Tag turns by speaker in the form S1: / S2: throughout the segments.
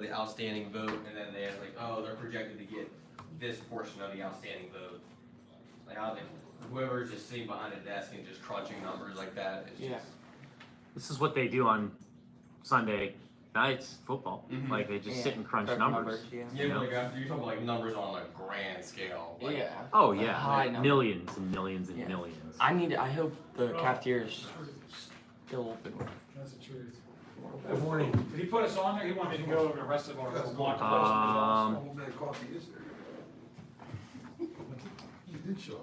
S1: the outstanding vote, and then they have like, oh, they're projected to get this portion of the outstanding vote. Like how they, whoever's just sitting behind a desk and just crunching numbers like that. It's just,
S2: This is what they do on Sunday nights football.
S1: Mhm.
S2: Like they just sit and crunch numbers.
S1: yeah, but like after you're talking about like numbers on like grand scale. Like,
S2: Oh
S3: High
S2: yeah,
S3: number.
S2: millions and millions and
S3: Yeah.
S2: millions.
S3: I hope the cafeteria's still open.
S4: That's the truth. Good morning. Did he put us on there? He wanted me to go over the rest of our block of
S2: Um,
S5: coffee is there. You did show.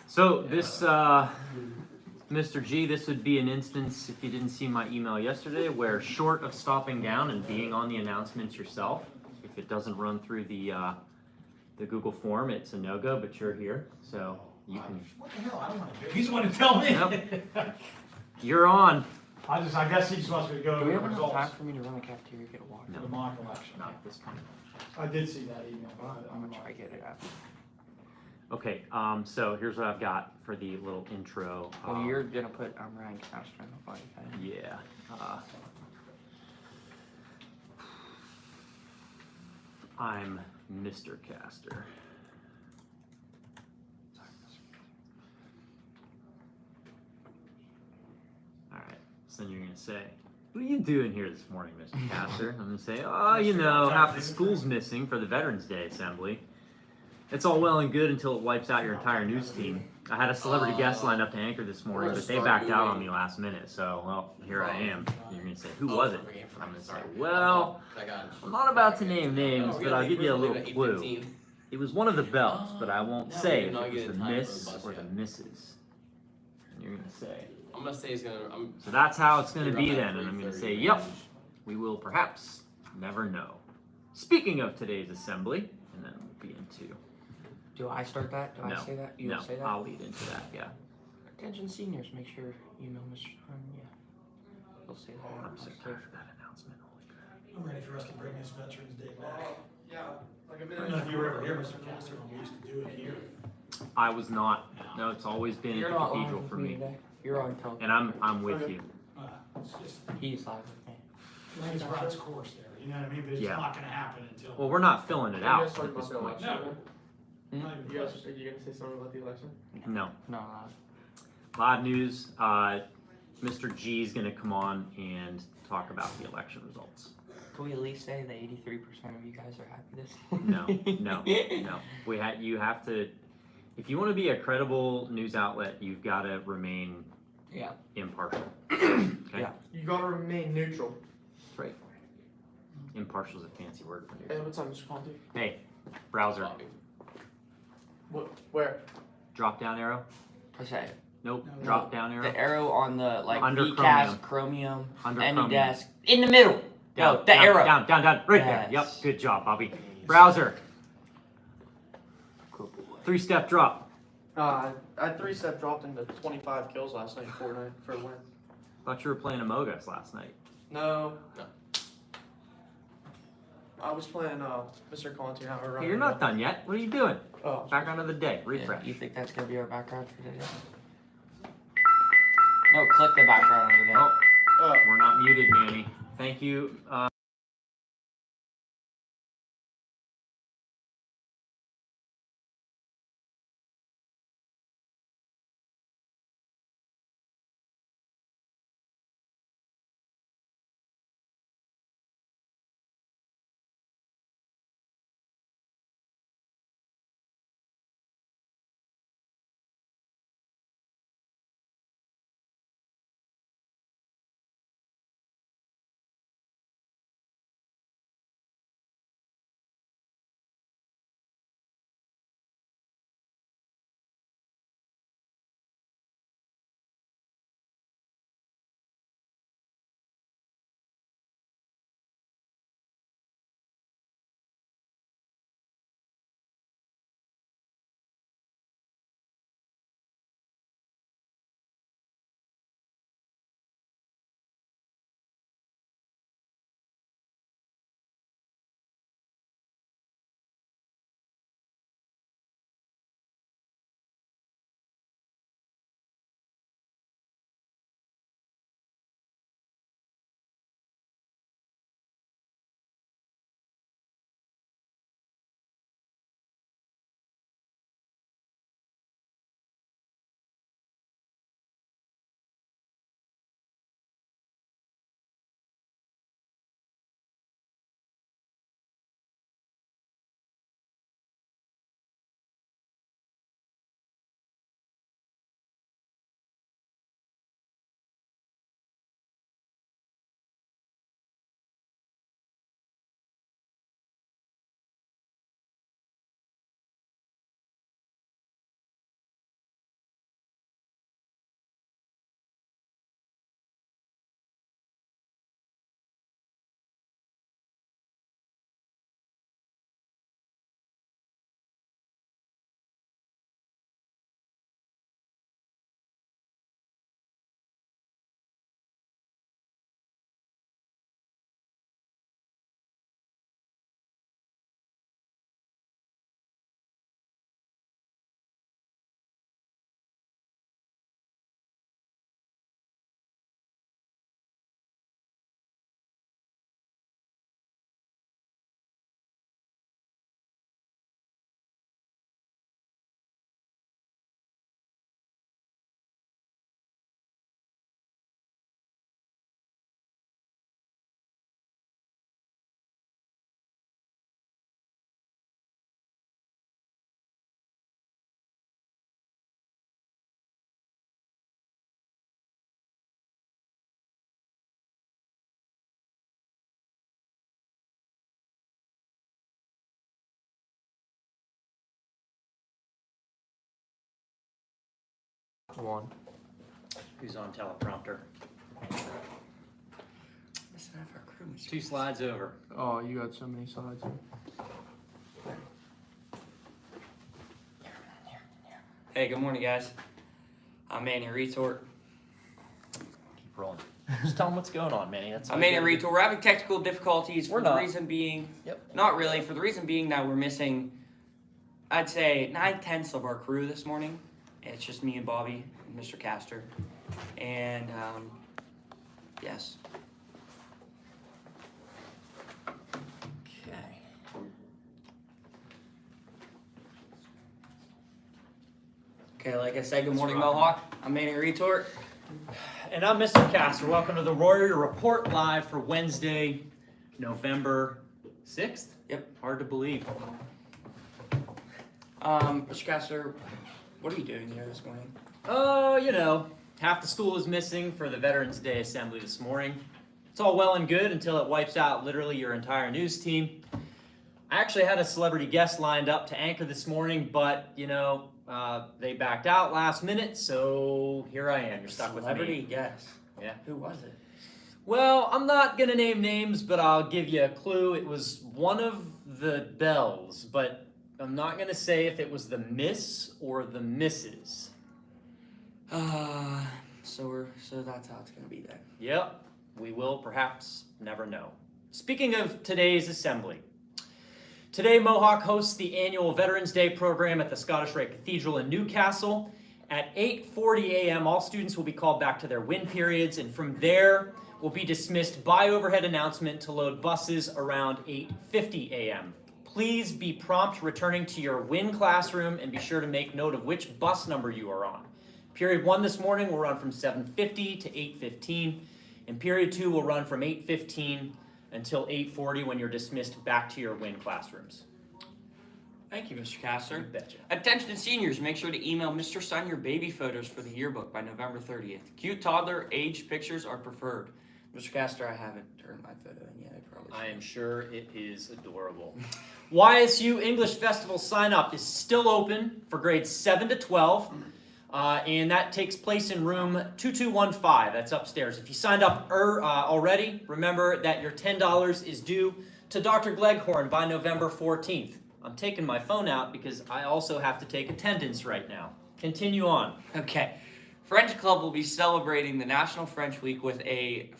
S2: So this, Mr. G, this would be an instance, if you didn't see my email yesterday, where short of stopping down and being on the announcements yourself, if it doesn't run through the Google form, it's a no-go, but you're here, so you can.
S4: What the hell? I don't want to do. He's want to tell me.
S2: Yep. You're on.
S4: I guess he just wants me to go
S3: Do
S4: over
S3: we
S4: the
S3: have enough
S4: results
S3: time for me to run the cafeteria, get a water?
S4: for the mock election.
S2: Not at this point.
S4: I did see that email.
S3: I'm gonna try to get it after.
S2: Okay, so here's what I've got for the little intro.
S3: Oh, you're gonna put Ryan Castro on the body, okay?
S2: Yeah. I'm Mr. Caster. Alright, so then you're gonna say, what are you doing here this morning, Mr. Caster? I'm gonna say, oh, you know, half the school's missing for the Veterans Day Assembly. It's all well and good until it wipes out your entire news team. I had a celebrity guest lined up to anchor this morning, but they backed out on me last minute, so, well, here I am. You're gonna say, who was it? I'm gonna say, well, I'm not about to name names, but I'll give you a little clue. It was one of the bells, but I won't say if it was the miss or the misses. And you're gonna say,
S1: I'm gonna say he's gonna.
S2: so that's how it's gonna be then, and I'm gonna say, yep, we will perhaps never know. Speaking of today's assembly, and then we'll be into.
S3: Do I start that? Do I say that? You
S2: no,
S3: say that?
S2: I'll lead into that, yeah.
S3: Attention seniors, make sure you know Mr. Yeah. We'll say that.
S2: I'm so tired of that announcement, holy crap.
S4: I'm ready for us to bring this Veterans Day back. I don't know if you were ever here, Mr. Caster, when we used to do it here.
S2: I was not, no, it's always been
S3: You're
S2: at the
S3: not
S2: cathedral
S3: live
S2: for
S3: with
S2: me.
S3: today. You're on television.
S2: And I'm with you.
S4: It's just,
S3: He's live with me.
S4: I think it's run its course there, you know what I mean? But it's
S2: Yeah.
S4: not gonna happen until.
S2: Well, we're not filling it out
S6: guys talking
S2: at this
S6: about the
S2: point.
S4: No.
S3: Hmm?
S4: Not even
S6: You guys,
S4: close.
S6: are you gonna say something about the election?
S2: No.
S3: No,
S2: Live news, Mr. G is gonna come on and talk about the election results.
S3: can we at least say that 83% of you guys are happy this
S2: No, no, no. You have to, if you want to be a credible news outlet, you've got to remain
S3: Yeah.
S2: impartial. Okay?
S3: Yeah.
S6: You gotta remain neutral.
S2: That's right. Impartial is a fancy word for
S6: Hey,
S2: news.
S6: what's up, Mr. Conti?
S2: Hey, browser,
S6: What? Where?
S2: drop down arrow.
S3: Per se.
S2: Nope,
S4: No.
S2: drop down arrow.
S3: The arrow on the
S2: Under
S3: VCAS, Chromium,
S2: Under
S3: any
S2: Chromium.
S3: desk, in the middle.
S2: Down,
S3: No, the
S2: down,
S3: arrow.
S2: Down, right there. Yep,
S3: Yes.
S2: good job, Bobby. Browser,
S3: Cool.
S2: 3-step drop.
S6: I had 3-step dropped into 25 kills last night in Fortnite for a win.
S2: Thought you were playing Among Us last night.
S6: No. I was playing Mr. Conti. How we're
S2: Hey, you're not done yet. What are you doing?
S6: Oh,
S2: Background of the day.
S3: Yeah,
S2: Refresh.
S3: you think that's gonna be our background for today? No, click the background over there.
S2: Oh, we're not muted, Manny. Thank you.
S3: Come on.
S2: Who's on teleprompter?
S6: Missing half our crew, Mr.
S2: 2 slides over.
S3: Oh, you got so many slides here.
S5: Hey, good morning, guys. I'm Manny Retort.
S2: Keep rolling. Just tell them what's going on, Manny. That's all
S5: I'm
S2: you
S5: Manny
S2: gotta do.
S5: Retort. We're having technical difficulties
S2: We're
S5: for the
S2: not.
S5: reason being,
S2: Yep.
S5: not really, for the reason being that we're missing, I'd say 9/10 of our crew this morning. It's just me and Bobby and Mr. Castor. And, yes.
S2: Okay.
S5: Okay, like I said, good morning, Mohawk. I'm Manny Retort.
S2: And I'm Mr. Castor. Welcome to the Warrior Report live for Wednesday, November 6th.
S5: Yep.
S2: Hard to believe.
S5: Mr. Castor, what are you doing here this morning?
S2: Oh, you know, half the school is missing for the Veterans Day assembly this morning. It's all well and good until it wipes out literally your entire news team. I actually had a celebrity guest lined up to anchor this morning, but, you know, they backed out last minute, so here I am. You're stuck with
S5: Celebrity
S2: me.
S5: guest.
S2: Yeah.
S5: Who was it?
S2: Well, I'm not gonna name names, but I'll give you a clue. It was one of the Bells, but I'm not gonna say if it was the Miss or the Mrs.
S5: So that's how it's gonna be then.
S2: Yep, we will perhaps never know. Speaking of today's assembly, today Mohawk hosts the annual Veterans Day program at the Scottish Rite Cathedral in Newcastle. At 8:40 a.m., all students will be called back to their win periods, and from there will be dismissed by overhead announcement to load buses around 8:50 a.m. Please be prompt returning to your win classroom and be sure to make note of which bus number you are on. Period 1 this morning will run from 7:50 to 8:15, and period 2 will run from 8:15 until 8:40 when you're dismissed back to your win classrooms.
S5: Thank you, Mr. Castor.
S2: You betcha.
S5: Attention seniors, make sure to email Mr. Sun your baby photos for the yearbook by November 30th. Cute toddler age pictures are preferred. Mr. Castor, I haven't turned my photo in yet. I probably
S2: I
S5: should.
S2: am sure it is adorable. YSU English Festival sign up is still open for grades 7 to 12. And that takes place in room 2215. That's upstairs. If you signed up already, remember that your $10 is due to Dr. Gleghorn by November 14th. I'm taking my phone out because I also have to take attendance right now. Continue on.
S5: Okay. French Club will be celebrating the National French Week with a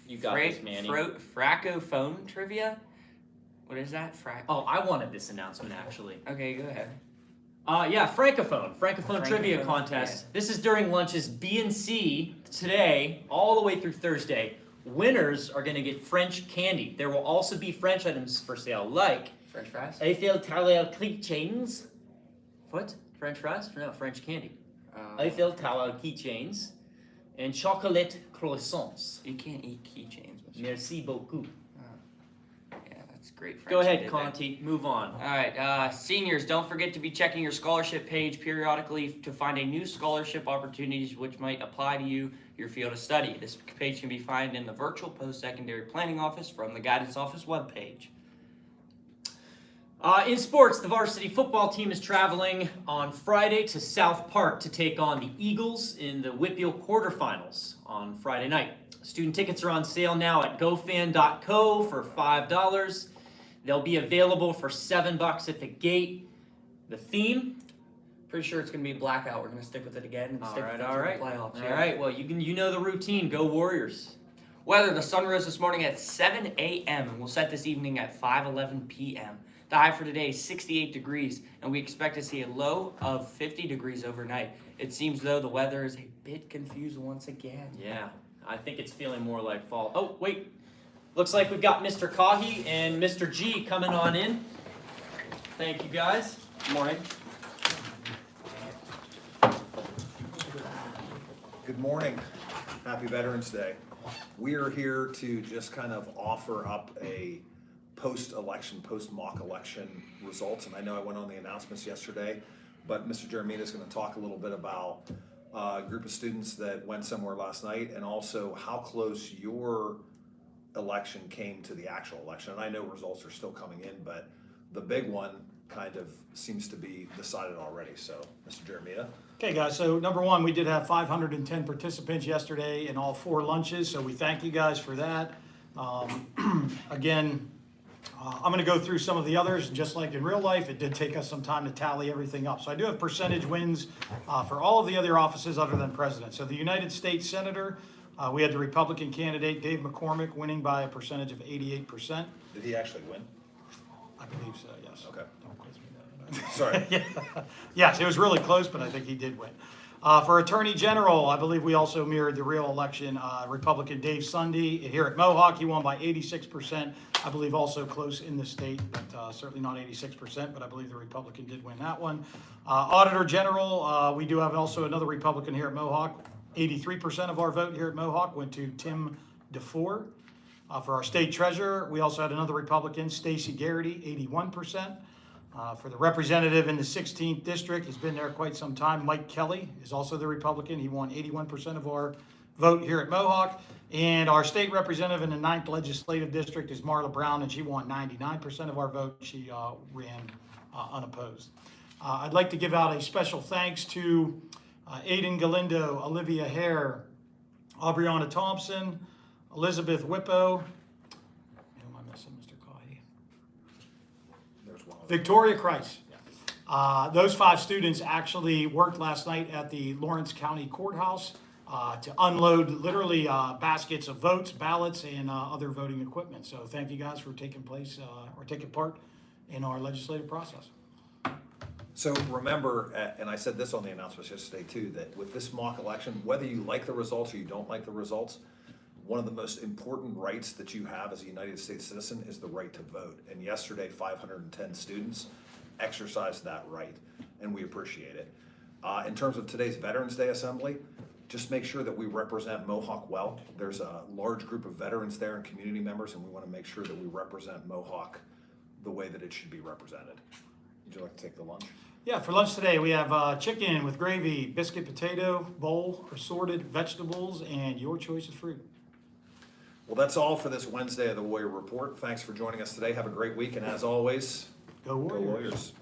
S2: You got this, Manny.
S5: Francophone trivia? What is that?
S2: Oh, I wanted this announcement actually.
S5: Okay, go ahead.
S2: Yeah, Francophone trivia
S5: Francophone,
S2: contest. This is during lunches B and C today, all the way through Thursday. Winners are going to get French candy. There will also be French items for sale, like
S5: French fries?
S2: Eiffel Tower keychains. What? French fries? No, French candy. Eiffel Tower keychains and chocolate croissants.
S5: You can't eat keychains. Mr.
S2: Merci beaucoup.
S5: Yeah, that's great. French
S2: Go
S5: you
S2: ahead,
S5: did there.
S2: Conti. Move on.
S5: All right, seniors, don't forget to be checking your scholarship page periodically to find a new scholarship opportunities which might apply to you, your field of study. This page can be found in the virtual post-secondary planning office from the guidance office webpage.
S2: In sports, the varsity football team is traveling on Friday to South Park to take on the Eagles in the Whitfield quarterfinals on Friday night. Student tickets are on sale now at gofan.co for $5. They'll be available for $7 at the gate. The theme?
S5: Pretty sure it's going to be blackout. We're going to stick with it again and stick with it
S2: all
S5: through
S2: right.
S5: the playoffs.
S2: All
S5: yeah.
S2: right, well, you know the routine. Go Warriors.
S5: Weather, the sun rose this morning at 7 a.m. and will set this evening at 5:11 p.m. The high for today is 68 degrees, and we expect to see a low of 50 degrees overnight. It seems though the weather is a bit confused once again.
S2: Yeah, I think it's feeling more like fall. Oh, wait. Looks like we've got Mr. Kahi and Mr. G coming on in. Thank you, guys.
S5: Good morning.
S7: Good morning. Happy Veterans Day. We are here to just kind of offer up a post-election, post-mock election results. And I know I went on the announcements yesterday, but Mr. Jeremina is going to talk a little bit about a group of students that went somewhere last night and also how close your election came to the actual election. And I know results are still coming in, but the big one, kind of seems to be decided already. So, Mr. Jeremia.
S4: Okay, guys, so number one, we did have 510 participants yesterday in all 4 lunches, so we thank you guys for that. Again, I'm gonna go through some of the others, just like in real life, it did take us some time to tally everything up. So I do have percentage wins for all of the other offices other than president. So the United States Senator, we had the Republican candidate, Dave McCormick, winning by a percentage of 88%.
S7: Did he actually win?
S4: I believe so, yes.
S7: Okay.
S4: Don't quiz me though.
S7: Sorry.
S4: Yeah. Yes, it was really close, but I think he did win. For Attorney General, I believe we also mirrored the real election. Republican Dave Sunday here at Mohawk, he won by 86%. I believe also close in the state, but certainly not 86%, but I believe the Republican did win that one. Auditor General, we do have also another Republican here at Mohawk. 83% of our vote here at Mohawk went to Tim DeFore. For our state treasurer, we also had another Republican, Stacy Garrity, 81%. For the representative in the 16th district, he's been there quite some time. Mike Kelly is also the Republican. He won 81% of our vote here at Mohawk. And our state representative in the 9th legislative district is Marla Brown, and she won 99% of our vote. She ran unopposed. I'd like to give out a special thanks to Aiden Galindo, Olivia Hare, Aubriana Thompson, Elizabeth Whippo. Who am I missing, Mr. Cahy?
S7: There's one.
S4: Victoria Christ. Those 5 students actually worked last night at the Lawrence County Courthouse to unload literally baskets of votes, ballots, and other voting equipment. So thank you guys for taking part in our legislative process.
S7: So remember, and I said this on the announcements yesterday too, that with this mock election, whether you like the results or you don't like the results, one of the most important rights that you have as a United States citizen is the right to vote. And yesterday, 510 students exercised that right, and we appreciate it. In terms of today's Veterans Day Assembly, just make sure that we represent Mohawk well. There's a large group of veterans there and community members, and we want to make sure that we represent Mohawk the way that it should be represented. Would you like to take the lunch?
S4: Yeah, for lunch today, we have chicken with gravy, biscuit potato bowl, assorted vegetables, and your choice of fruit.
S7: Well, that's all for this Wednesday of the Warrior Report. Thanks for joining us today. Have a great week, and as always,
S4: Go
S7: go
S4: Warriors.
S7: Warriors.